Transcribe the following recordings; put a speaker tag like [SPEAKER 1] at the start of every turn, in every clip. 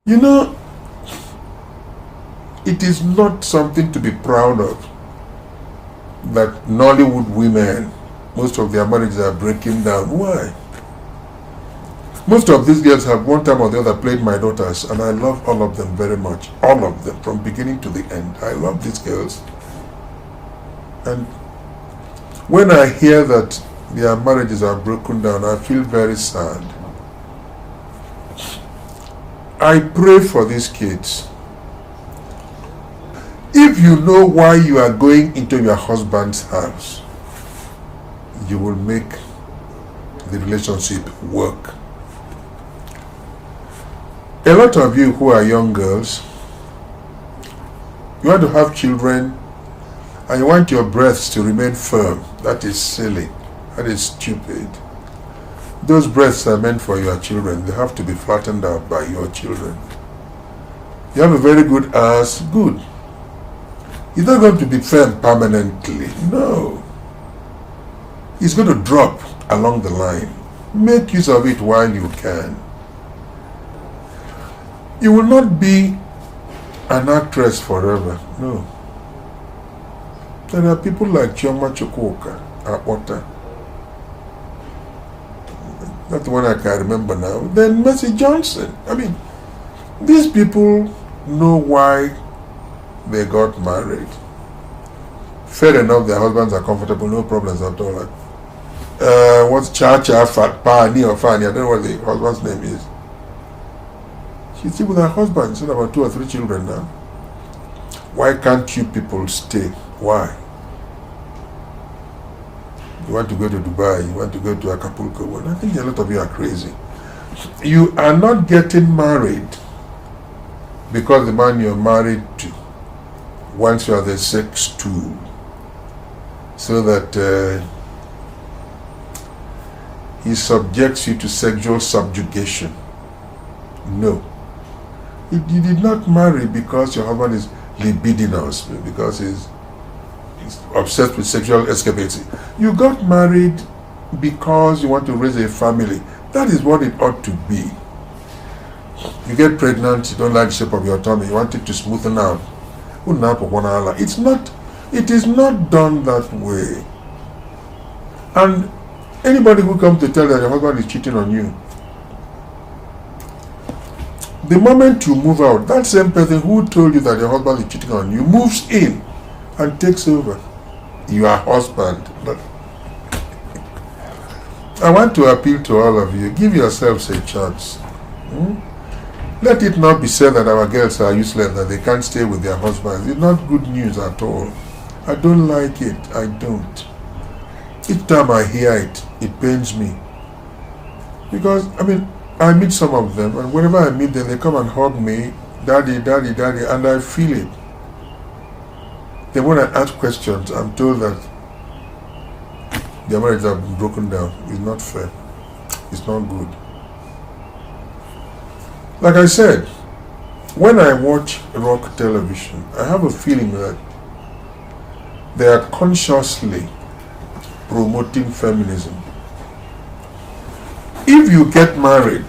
[SPEAKER 1] You know, it is not something to be proud of that Nollywood women, most of their marriages are breaking down. Why? Most of these girls have one time or the other played my daughters, and I love all of them very much. All of them, from beginning to the end. I love these girls. And when I hear that their marriages are broken down, I feel very sad. I pray for these kids. If you know why you are going into your husband's house, you will make the relationship work. A lot of you who are young girls, you want to have children and you want your breasts to remain firm. That is silly. That is stupid. Those breasts are meant for your children. They have to be flattened out by your children. You have a very good ass, good. It's not going to be firm permanently. No. It's going to drop along the line. Make use of it while you can. You will not be an actress forever. No. There are people like Chioma Chukwuka, Akpota. That's the one I can remember now. Then Mercy Johnson. I mean, these people know why they got married. Fair enough, their husbands are comfortable, no problems at all. What's Cha-Cha, Pani or Fanny, I don't know what the husband's name is. She's still with her husband, she's about 2 or 3 children now. Why can't you people stay? Why? You want to go to Dubai, you want to go to Acapulco. Well, I think a lot of you are crazy. You are not getting married because the man you're married to wants you as a sex tool, so that he subjects you to sexual subjugation. No. You did not marry because your husband is libidinous, because he's obsessed with sexual escapades. You got married because you want to raise a family. That is what it ought to be. You get pregnant, you don't like the shape of your tummy, you want it to smoothen out. It's not, it is not done that way. And anybody who comes to tell that your husband is cheating on you, the moment you move out, that same person who told you that your husband is cheating on you moves in and takes over your husband. But I want to appeal to all of you, give yourselves a chance. Let it not be said that our girls are useless, that they can't stay with their husbands. It's not good news at all. I don't like it. I don't. Each time I hear it, it pains me. Because, I mean, I meet some of them, and whenever I meet them, they come and hug me, daddy, daddy, daddy, and I feel it. Then when I ask questions, I'm told that their marriages have broken down. It's not fair. It's not good. Like I said, when I watch rock television, I have a feeling that they are consciously promoting feminism. If you get married,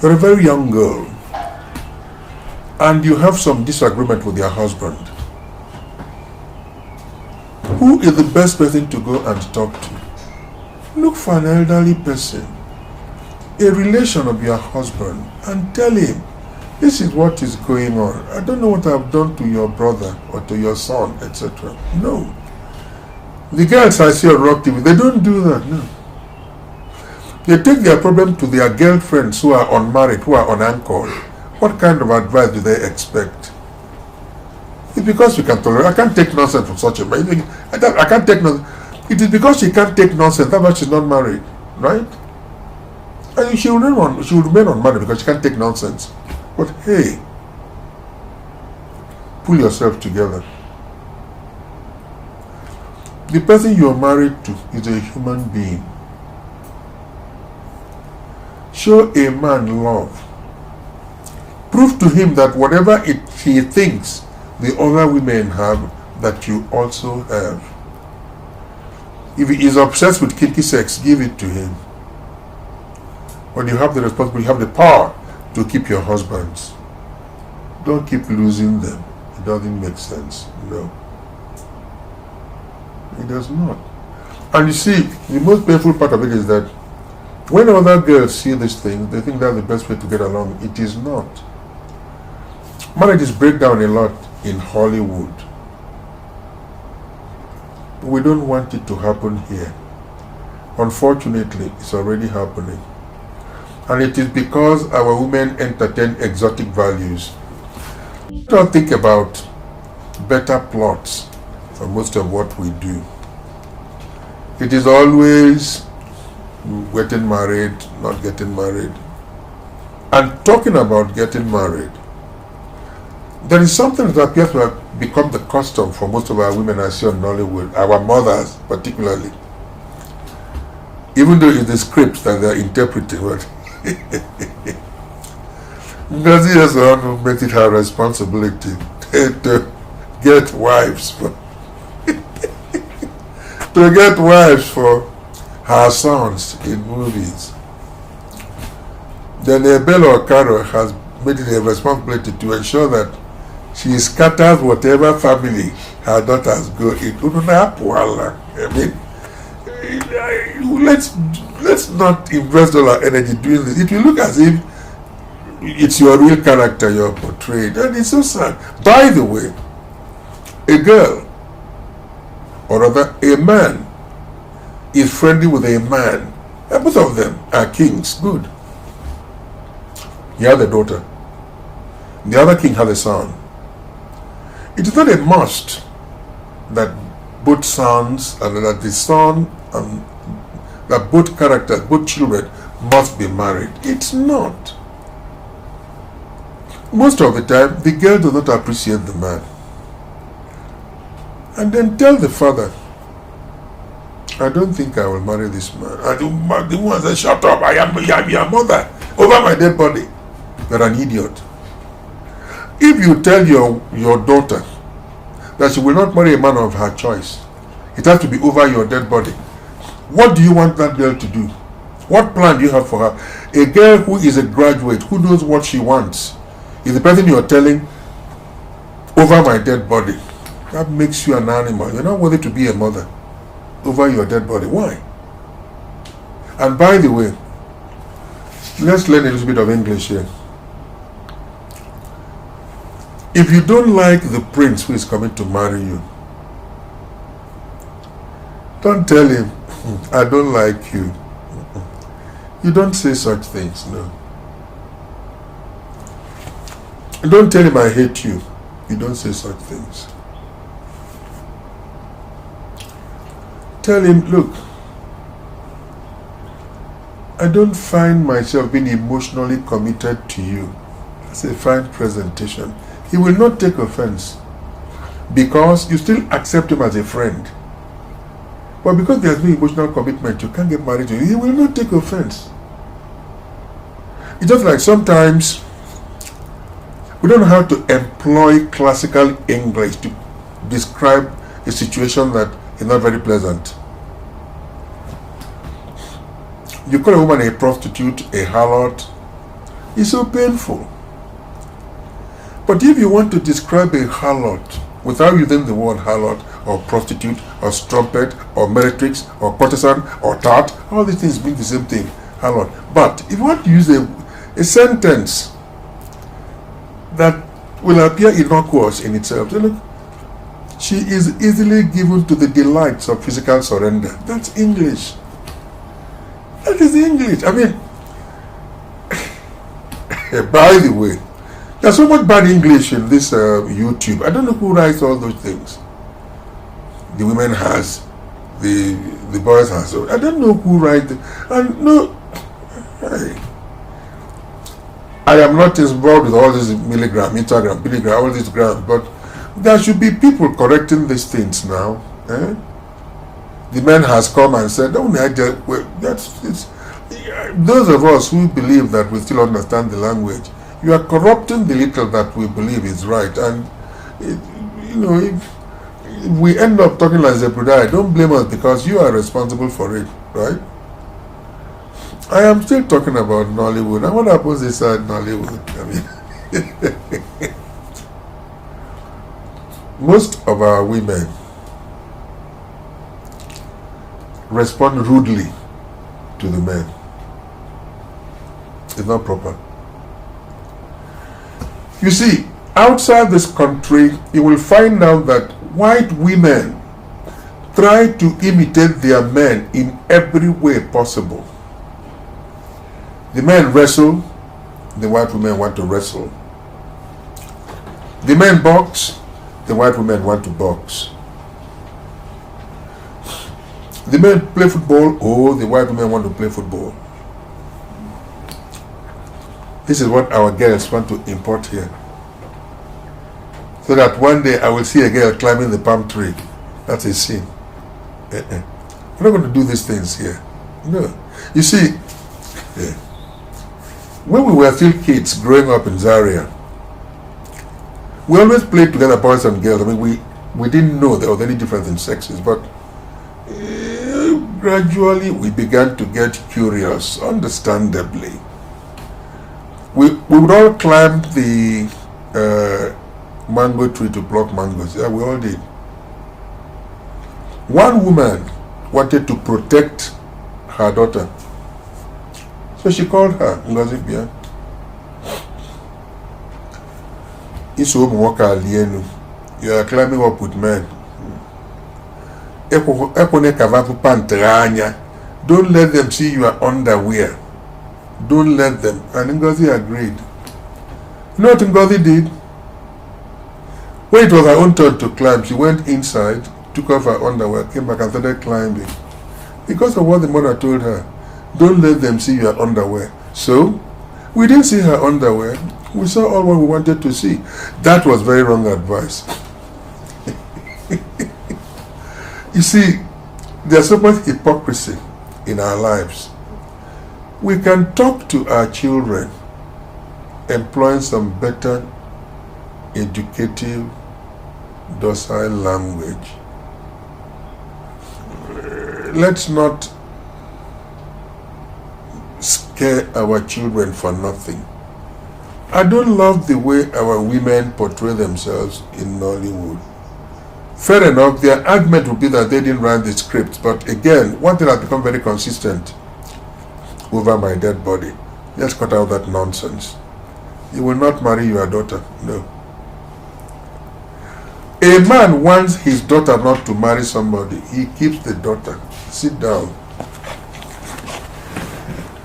[SPEAKER 1] you're a very young girl, and you have some disagreement with your husband, who is the best person to go and talk to? Look for an elderly person, a relation of your husband, and tell him, this is what is going on. I don't know what I've done to your brother or to your son, etc. No. The girls I see on Rock TV, they don't do that, no. They take their problem to their girlfriends who are unmarried, who are unanchored. What kind of advice do they expect? It's because you can tolerate. I can't take nonsense from such a man. I can't take nonsense. It is because she can't take nonsense. That's why she's not married, right? And she will remain unmarried because she can't take nonsense. But hey, pull yourself together. The person you are married to is a human being. Show a man love. Prove to him that whatever he thinks the other women have, that you also have. If he is obsessed with kinky sex, give it to him. When you have the responsibility, you have the power to keep your husbands. Don't keep losing them. It doesn't make sense. No. It does not. And you see, the most painful part of it is that when other girls see this thing, they think that's the best way to get along. It is not. Marriages break down a lot in Hollywood. We don't want it to happen here. Unfortunately, it's already happening. And it is because our women entertain exotic values. Don't think about better plots for most of what we do. It is always getting married, not getting married. And talking about getting married, there is something that appears to have become the custom for most of our women I see on Nollywood, our mothers particularly. Even though it's the script that they are interpreting. Because he has to make it her responsibility to get wives for to get wives for her sons in movies. Then Bella O'Carroll has made it a responsibility to ensure that she scatters whatever family her daughters go in. I mean, let's not invest all our energy doing this. It will look as if it's your real character you're portrayed, and it's so sad. By the way, a girl, or rather a man, is friendly with a man, and both of them are kings. Good. He has a daughter. The other king has a son. It is not a must that both sons, and that the son and that both characters, both children must be married. It's not. Most of the time, the girl does not appreciate the man. And then tell the father, I don't think I will marry this man. And the woman says, shut up, I am your mother over my dead body. You're an idiot. If you tell your daughter that she will not marry a man of her choice, it has to be over your dead body, what do you want that girl to do? What plan do you have for her? A girl who is a graduate, who knows what she wants, is the person you're telling, over my dead body. That makes you an animal. You're not worthy to be a mother over your dead body. Why? And by the way, let's learn a little bit of English here. If you don't like the prince who is coming to marry you, don't tell him, I don't like you. You don't say such things, no. Don't tell him I hate you. You don't say such things. Tell him, look, I don't find myself being emotionally committed to you. That's a fine presentation. He will not take offense because you still accept him as a friend. But because there's no emotional commitment, you can't get married to him. He will not take offense. It's just like sometimes we don't know how to employ classical English to describe a situation that is not very pleasant. You call a woman a prostitute, a harlot. It's so painful. But if you want to describe a harlot without using the word harlot or prostitute or strumpet or meretrix or courtesan or tart, all these things mean the same thing, harlot. But if you want to use a sentence that will appear innocuous in itself, so look, she is easily given to the delights of physical surrender. That's English. That is English. I mean, by the way, there's so much bad English in this YouTube. I don't know who writes all those things. The women has, the boys has. So I don't know who writes it. And no, hey, I am not involved with all this milligram, all these grams, but there should be people correcting these things now. Eh? The man has come and said, "Oh, those of us who believe that we still understand the language, you are corrupting the little that we believe is right." And if we end up talking like Zebediah, don't blame us because you are responsible for it, right? I am still talking about Nollywood. And what happens inside Nollywood? I mean, most of our women respond rudely to the men. It's not proper. You see, outside this country, you will find out that white women try to imitate their men in every way possible. The men wrestle, the white women want to wrestle. The men box, the white women want to box. The men play football, oh, the white women want to play football. This is what our girls want to import here. So that one day I will see a girl climbing the palm tree. That's a sin. We're not going to do these things here. No. You see, when we were still kids growing up in Zaria, we always played together, boys and girls. I mean, we didn't know there was any difference in sexes, but gradually we began to get curious, understandably. We would all climb the mango tree to pluck mangoes. Yeah, we all did. One woman wanted to protect her daughter. So she called her, Ngozi Bia. You are climbing up with men. Don't let them see your underwear. Don't let them. And Ngozi agreed. You know what Ngozi did? When it was her own turn to climb, she went inside, took off her underwear, came back and started climbing. Because of what the mother told her, don't let them see your underwear. So, we didn't see her underwear. We saw all what we wanted to see. That was very wrong advice. You see, there's so much hypocrisy in our lives. We can talk to our children, employing some better, educative, docile language. Let's not scare our children for nothing. I don't love the way our women portray themselves in Nollywood. Fair enough, their argument would be that they didn't write the script, but again, one thing has become very consistent over my dead body. Let's cut out that nonsense. You will not marry your daughter, no. A man wants his daughter not to marry somebody. He keeps the daughter. Sit down.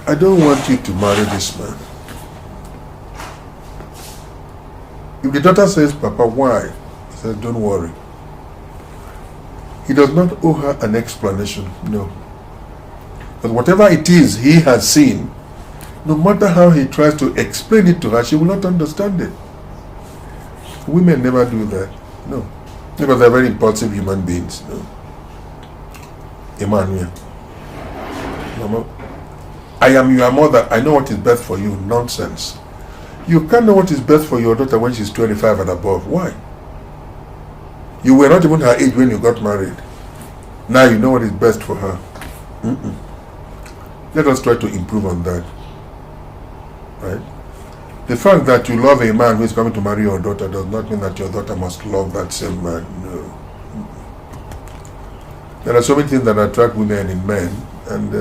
[SPEAKER 1] I don't want you to marry this man. If the daughter says, Papa, why? He says, don't worry. He does not owe her an explanation, no. But whatever it is he has seen, no matter how he tries to explain it to her, she will not understand it. Women never do that, no. Because they're very impulsive human beings, no. Emmanuel. Mama, I am your mother, I know what is best for you. Nonsense. You can't know what is best for your daughter when she's 25 and above. Why? You were not even her age when you got married. Now you know what is best for her. Let us try to improve on that. Right? The fact that you love a man who is coming to marry your daughter does not mean that your daughter must love that same man. No. There are so many things that attract women in men, and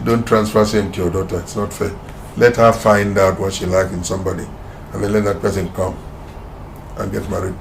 [SPEAKER 1] don't transfer same to your daughter. It's not fair. Let her find out what she likes in somebody, and then let that person come and get married to.